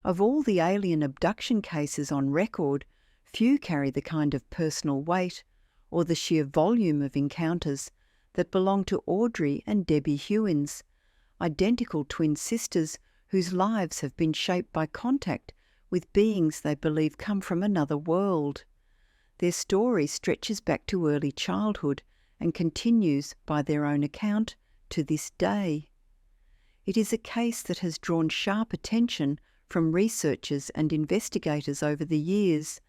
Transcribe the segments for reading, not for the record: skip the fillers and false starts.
Of all the alien abduction cases on record, few carry the kind of personal weight or the sheer volume of encounters that belong to Audrey and Debbie Hewins, identical twin sisters whose lives have been shaped by contact with beings they believe come from another world. Their story stretches back to early childhood and continues, by their own account, to this day. It is a case that has drawn sharp attention from researchers and investigators over the years,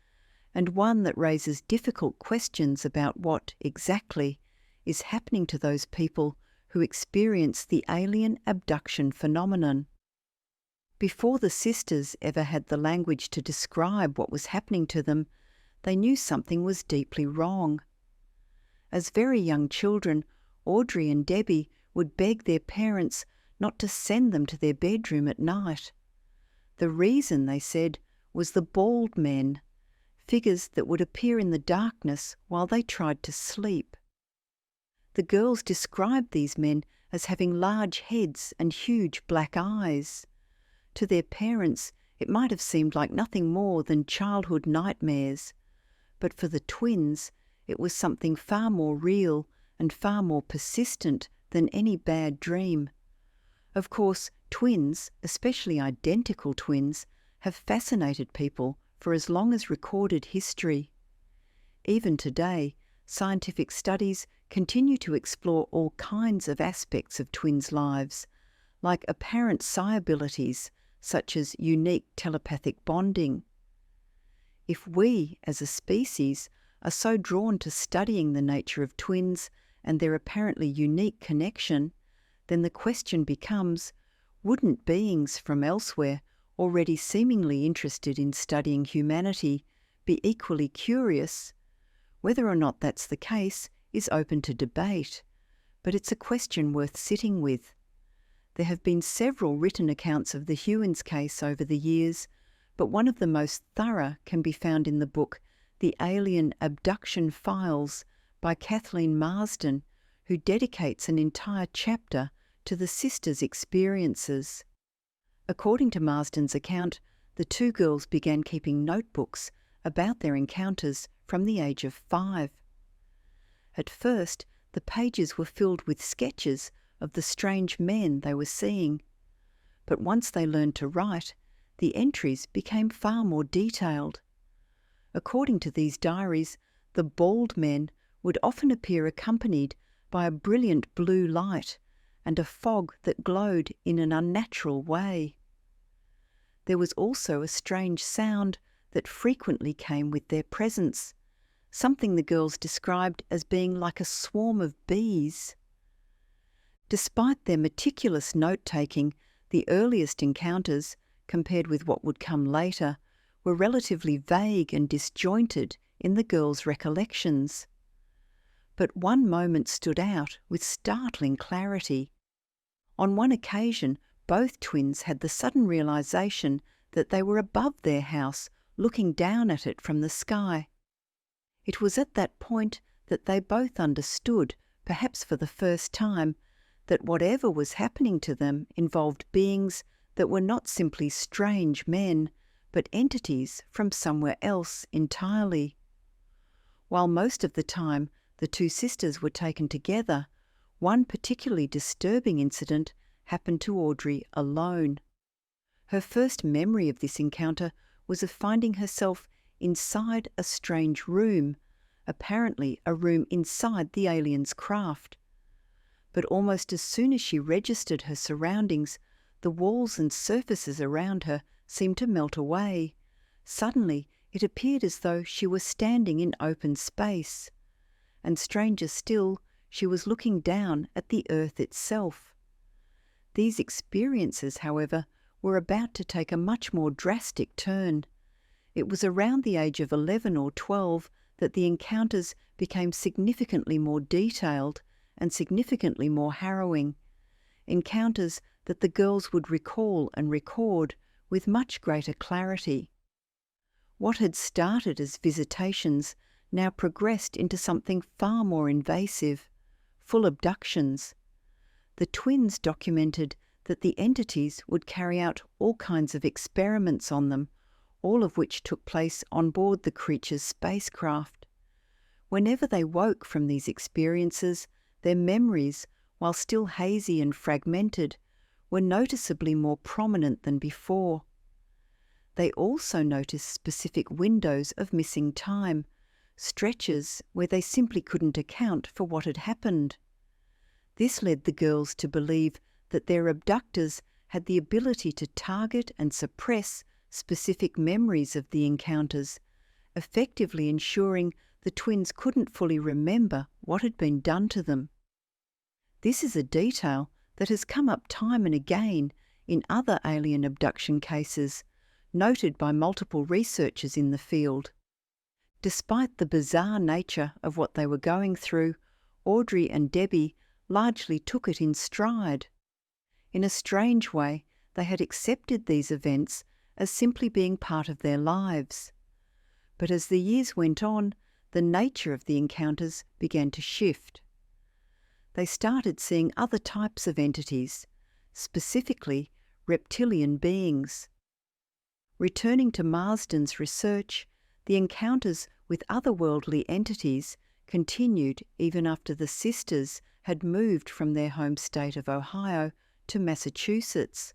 and one that raises difficult questions about what, exactly, is happening to those people who experience the alien abduction phenomenon. Before the sisters ever had the language to describe what was happening to them, they knew something was deeply wrong. As very young children, Audrey and Debbie would beg their parents not to send them to their bedroom at night. The reason, they said, was the bald men, figures that would appear in the darkness while they tried to sleep. The girls described these men as having large heads and huge black eyes. To their parents, it might have seemed like nothing more than childhood nightmares, but for the twins, it was something far more real and far more persistent than any bad dream. Of course, twins, especially identical twins, have fascinated people for as long as recorded history. Even today, scientific studies continue to explore all kinds of aspects of twins' lives, like apparent psi abilities such as unique telepathic bonding. If we, as a species, are so drawn to studying the nature of twins and their apparently unique connection, then the question becomes, wouldn't beings from elsewhere, already seemingly interested in studying humanity, be equally curious? Whether or not that's the case is open to debate, but it's a question worth sitting with. There have been several written accounts of the Hewins case over the years, but one of the most thorough can be found in the book The Alien Abduction Files by Kathleen Marsden, who dedicates an entire chapter to the sisters' experiences. According to Marsden's account, the two girls began keeping notebooks about their encounters from the age of 5. At first, the pages were filled with sketches of the strange men they were seeing. But once they learned to write, the entries became far more detailed. According to these diaries, the bald men would often appear accompanied by a brilliant blue light and a fog that glowed in an unnatural way. There was also a strange sound that frequently came with their presence, something the girls described as being like a swarm of bees. Despite their meticulous note-taking, the earliest encounters, compared with what would come later, were relatively vague and disjointed in the girls' recollections. But one moment stood out with startling clarity. On one occasion, both twins had the sudden realization that they were above their house, looking down at it from the sky. It was at that point that they both understood, perhaps for the first time, that whatever was happening to them involved beings that were not simply strange men, but entities from somewhere else entirely. While most of the time the two sisters were taken together, one particularly disturbing incident happened to Audrey alone. Her first memory of this encounter was of finding herself inside a strange room, apparently a room inside the alien's craft. But almost as soon as she registered her surroundings, the walls and surfaces around her seemed to melt away. Suddenly, it appeared as though she were standing in open space. And stranger still, she was looking down at the earth itself. These experiences, however, were about to take a much more drastic turn. It was around the age of 11 or 12 that the encounters became significantly more detailed and significantly more harrowing. Encounters that the girls would recall and record with much greater clarity. What had started as visitations now progressed into something far more invasive, full abductions. The twins documented that the entities would carry out all kinds of experiments on them, all of which took place on board the creature's spacecraft. Whenever they woke from these experiences, their memories, while still hazy and fragmented, were noticeably more prominent than before. They also noticed specific windows of missing time, stretches where they simply couldn't account for what had happened. This led the girls to believe that their abductors had the ability to target and suppress specific memories of the encounters, effectively ensuring the twins couldn't fully remember what had been done to them. This is a detail that has come up time and again in other alien abduction cases, noted by multiple researchers in the field. Despite the bizarre nature of what they were going through, Audrey and Debbie largely took it in stride. In a strange way, they had accepted these events as simply being part of their lives. But as the years went on, the nature of the encounters began to shift. They started seeing other types of entities, specifically reptilian beings. Returning to Marsden's research, the encounters with otherworldly entities continued even after the sisters had moved from their home state of Ohio to Massachusetts.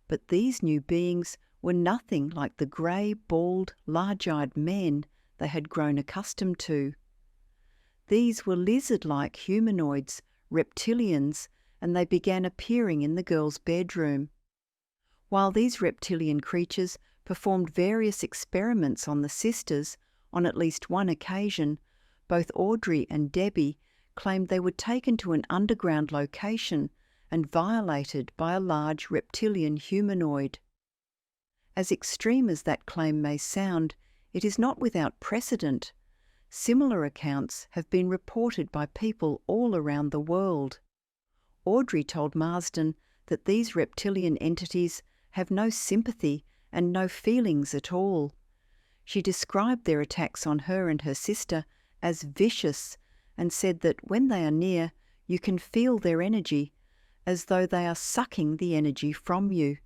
But these new beings were nothing like the grey, bald, large-eyed men they had grown accustomed to. These were lizard-like humanoids, reptilians, and they began appearing in the girls' bedroom. While these reptilian creatures performed various experiments on the sisters, on at least one occasion, both Audrey and Debbie claimed they were taken to an underground location and violated by a large reptilian humanoid. As extreme as that claim may sound, it is not without precedent. Similar accounts have been reported by people all around the world. Audrey told Marsden that these reptilian entities have no sympathy and no feelings at all. She described their attacks on her and her sister as vicious and said that when they are near, you can feel their energy, as though they are sucking the energy from you.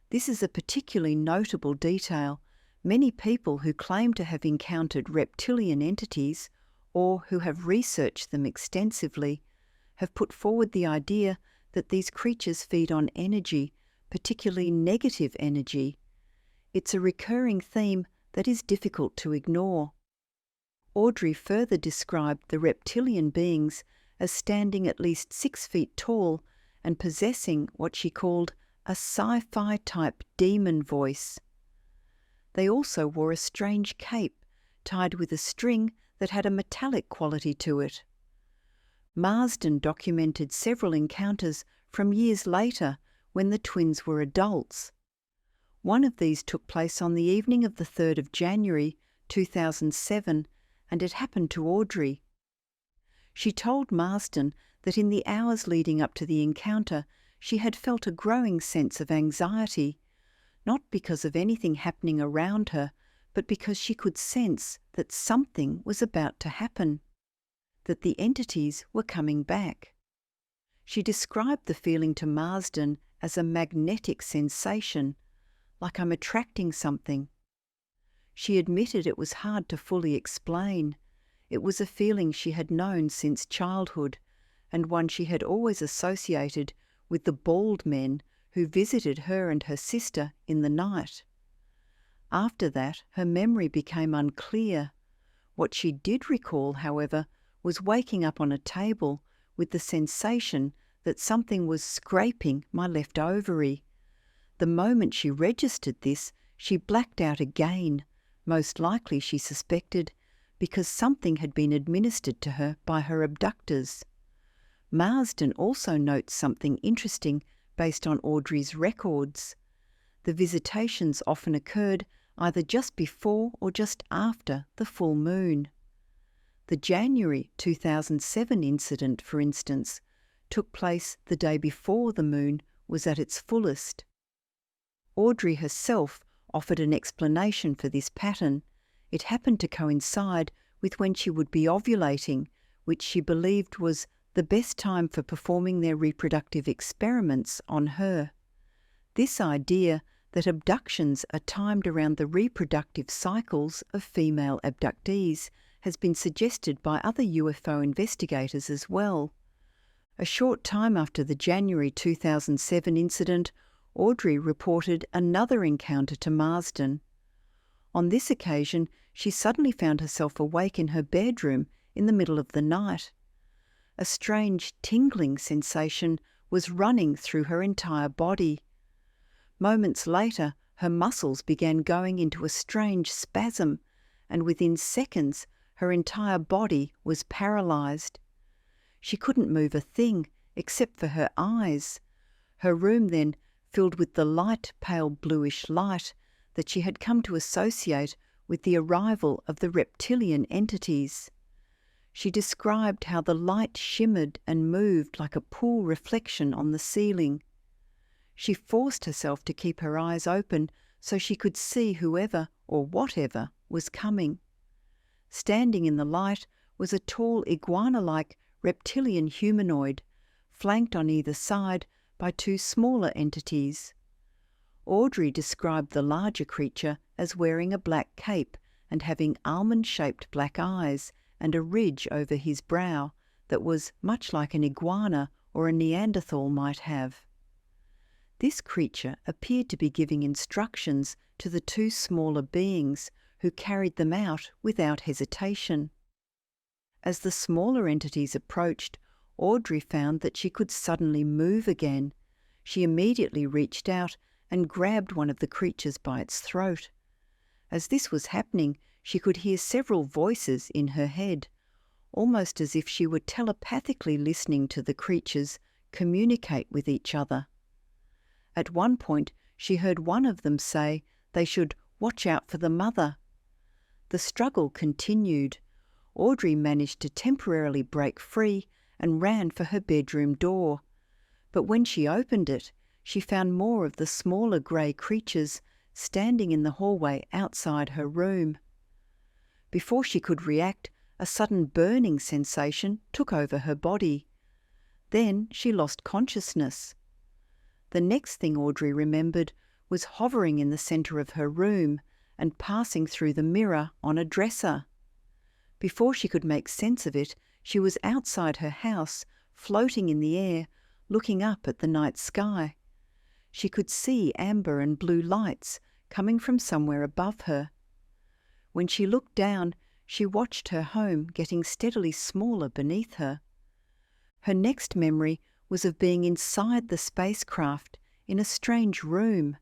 This is a particularly notable detail. Many people who claim to have encountered reptilian entities, or who have researched them extensively, have put forward the idea that these creatures feed on energy, particularly negative energy. It's a recurring theme that is difficult to ignore. Audrey further described the reptilian beings as standing at least 6 feet tall and possessing what she called a sci-fi type demon voice. They also wore a strange cape tied with a string that had a metallic quality to it. Marsden documented several encounters from years later when the twins were adults. One of these took place on the evening of the 3rd of January 2007, and it happened to Audrey. She told Marsden that in the hours leading up to the encounter, she had felt a growing sense of anxiety, not because of anything happening around her, but because she could sense that something was about to happen, that the entities were coming back. She described the feeling to Marsden as a magnetic sensation, like I'm attracting something. She admitted it was hard to fully explain. It was a feeling she had known since childhood, and one she had always associated with the bald men who visited her and her sister in the night. After that, her memory became unclear. What she did recall, however, was waking up on a table with the sensation that something was scraping my left ovary. The moment she registered this, she blacked out again, most likely, she suspected, because something had been administered to her by her abductors. Marsden also notes something interesting based on Audrey's records. The visitations often occurred either just before or just after the full moon. The January 2007 incident, for instance, took place the day before the moon was at its fullest. Audrey herself offered an explanation for this pattern. It happened to coincide with when she would be ovulating, which she believed was the best time for performing their reproductive experiments on her. This idea that abductions are timed around the reproductive cycles of female abductees has been suggested by other UFO investigators as well. A short time after the January 2007 incident, Audrey reported another encounter to Marsden. On this occasion, she suddenly found herself awake in her bedroom in the middle of the night. A strange tingling sensation was running through her entire body. Moments later, her muscles began going into a strange spasm, and within seconds, her entire body was paralysed. She couldn't move a thing except for her eyes. Her room then filled with the light, pale bluish light that she had come to associate with the arrival of the reptilian entities. She described how the light shimmered and moved like a pool reflection on the ceiling. She forced herself to keep her eyes open so she could see whoever or whatever was coming. Standing in the light was a tall iguana-like reptilian humanoid, flanked on either side by two smaller entities. Audrey described the larger creature as wearing a black cape and having almond-shaped black eyes and a ridge over his brow that was much like an iguana or a Neanderthal might have. This creature appeared to be giving instructions to the two smaller beings, who carried them out without hesitation. As the smaller entities approached, Audrey found that she could suddenly move again. She immediately reached out and grabbed one of the creatures by its throat. As this was happening, she could hear several voices in her head, almost as if she were telepathically listening to the creatures communicate with each other. At one point, she heard one of them say they should watch out for the mother. The struggle continued. Audrey managed to temporarily break free and ran for her bedroom door. But when she opened it, she found more of the smaller grey creatures standing in the hallway outside her room. Before she could react, a sudden burning sensation took over her body. Then she lost consciousness. The next thing Audrey remembered was hovering in the centre of her room and passing through the mirror on a dresser. Before she could make sense of it, she was outside her house, floating in the air, looking up at the night sky. She could see amber and blue lights coming from somewhere above her. When she looked down, she watched her home getting steadily smaller beneath her. Her next memory was of being inside the spacecraft in a strange room.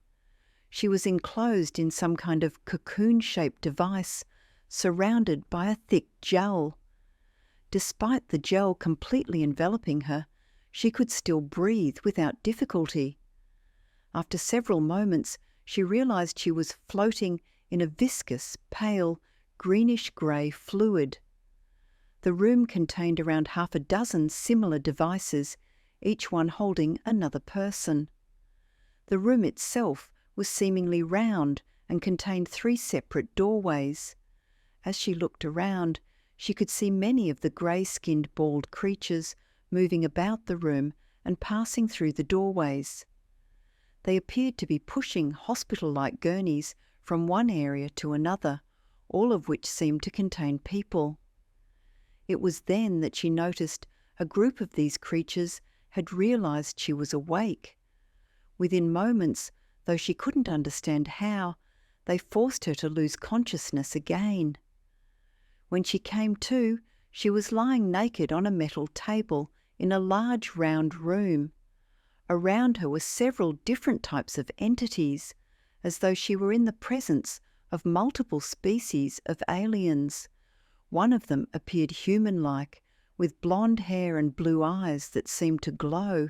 She was enclosed in some kind of cocoon-shaped device, surrounded by a thick gel. Despite the gel completely enveloping her, she could still breathe without difficulty. After several moments, she realised she was floating in a viscous, pale, greenish-grey fluid. The room contained around half a dozen similar devices, each one holding another person. The room itself was seemingly round and contained 3 separate doorways. As she looked around, she could see many of the grey-skinned bald creatures moving about the room and passing through the doorways. They appeared to be pushing hospital-like gurneys from one area to another, all of which seemed to contain people. It was then that she noticed a group of these creatures had realised she was awake. Within moments, though she couldn't understand how, they forced her to lose consciousness again. When she came to, she was lying naked on a metal table in a large round room. Around her were several different types of entities, as though she were in the presence of multiple species of aliens. One of them appeared human-like, with blonde hair and blue eyes that seemed to glow.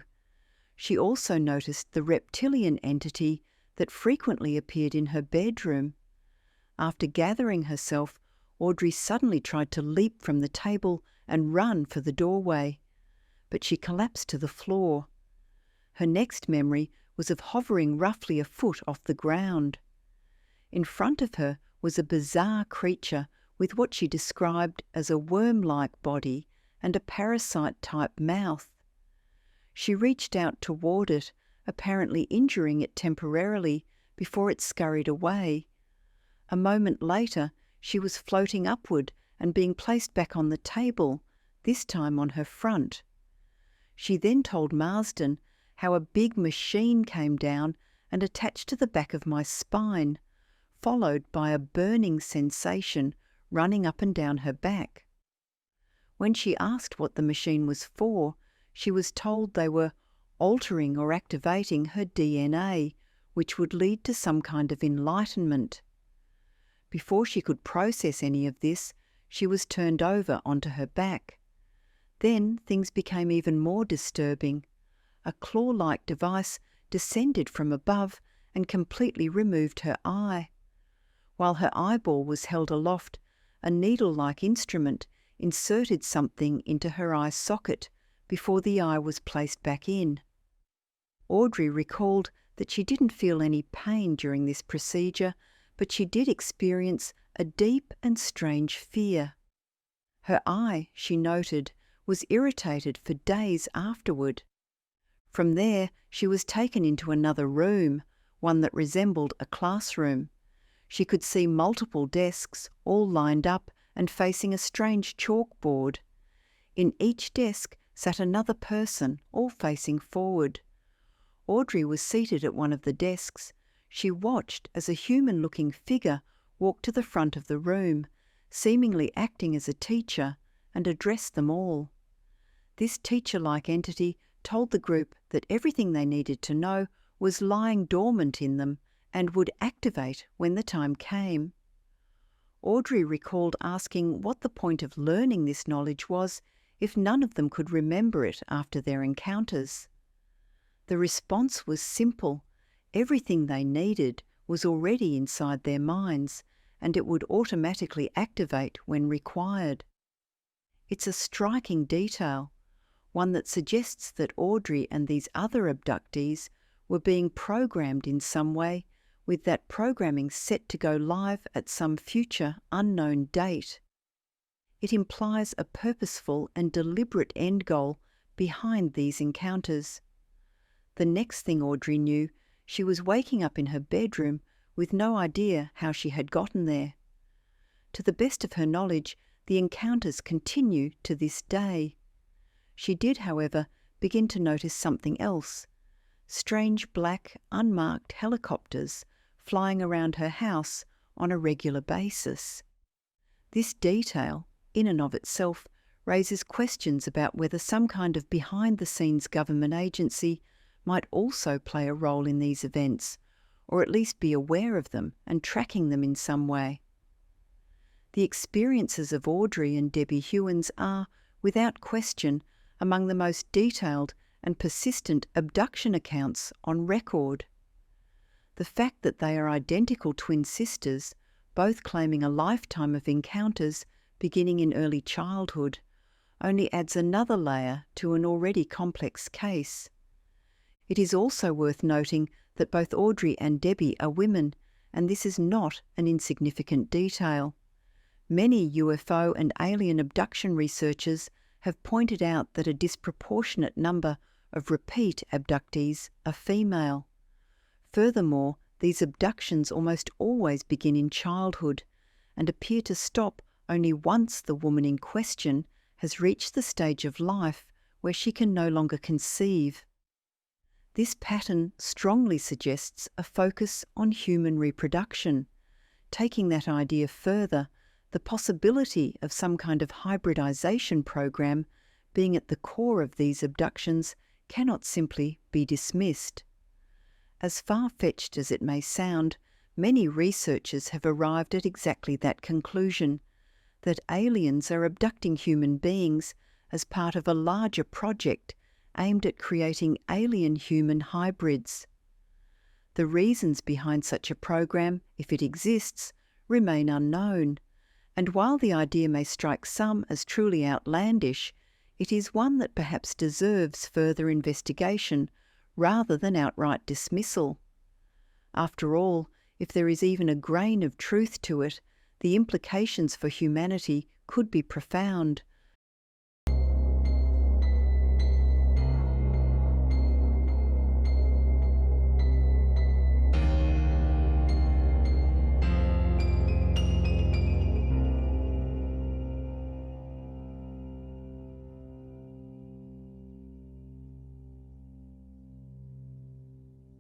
She also noticed the reptilian entity that frequently appeared in her bedroom. After gathering herself, Audrey suddenly tried to leap from the table and run for the doorway, but she collapsed to the floor. Her next memory was of hovering roughly a foot off the ground. In front of her was a bizarre creature with what she described as a worm-like body and a parasite-type mouth. She reached out toward it, apparently injuring it temporarily before it scurried away. A moment later, she was floating upward and being placed back on the table, this time on her front. She then told Marsden how a big machine came down and attached to the back of my spine, followed by a burning sensation running up and down her back. When she asked what the machine was for, she was told they were altering or activating her DNA, which would lead to some kind of enlightenment. Before she could process any of this, she was turned over onto her back. Then things became even more disturbing. A claw-like device descended from above and completely removed her eye. While her eyeball was held aloft, a needle-like instrument inserted something into her eye socket before the eye was placed back in. Audrey recalled that she didn't feel any pain during this procedure, but she did experience a deep and strange fear. Her eye, she noted, was irritated for days afterward. From there, she was taken into another room, one that resembled a classroom. She could see multiple desks, all lined up and facing a strange chalkboard. In each desk sat another person, all facing forward. Audrey was seated at one of the desks. She watched as a human-looking figure walked to the front of the room, seemingly acting as a teacher, and addressed them all. This teacher-like entity told the group that everything they needed to know was lying dormant in them and would activate when the time came. Audrey recalled asking what the point of learning this knowledge was if none of them could remember it after their encounters. The response was simple. Everything they needed was already inside their minds, and it would automatically activate when required. It's a striking detail, one that suggests that Audrey and these other abductees were being programmed in some way, with that programming set to go live at some future unknown date. It implies a purposeful and deliberate end goal behind these encounters. The next thing Audrey knew, she was waking up in her bedroom with no idea how she had gotten there. To the best of her knowledge, the encounters continue to this day. She did, however, begin to notice something else: strange black, unmarked helicopters flying around her house on a regular basis. This detail, in and of itself, raises questions about whether some kind of behind-the-scenes government agency might also play a role in these events, or at least be aware of them and tracking them in some way. The experiences of Audrey and Debbie Hewins are, without question, among the most detailed and persistent abduction accounts on record. The fact that they are identical twin sisters, both claiming a lifetime of encounters beginning in early childhood, only adds another layer to an already complex case. It is also worth noting that both Audrey and Debbie are women, and this is not an insignificant detail. Many UFO and alien abduction researchers have pointed out that a disproportionate number of repeat abductees are female. Furthermore, these abductions almost always begin in childhood and appear to stop only once the woman in question has reached the stage of life where she can no longer conceive. This pattern strongly suggests a focus on human reproduction. Taking that idea further, the possibility of some kind of hybridization program being at the core of these abductions cannot simply be dismissed. As far-fetched as it may sound, many researchers have arrived at exactly that conclusion, that aliens are abducting human beings as part of a larger project aimed at creating alien-human hybrids. The reasons behind such a program, if it exists, remain unknown, and while the idea may strike some as truly outlandish, it is one that perhaps deserves further investigation rather than outright dismissal. After all, if there is even a grain of truth to it, the implications for humanity could be profound.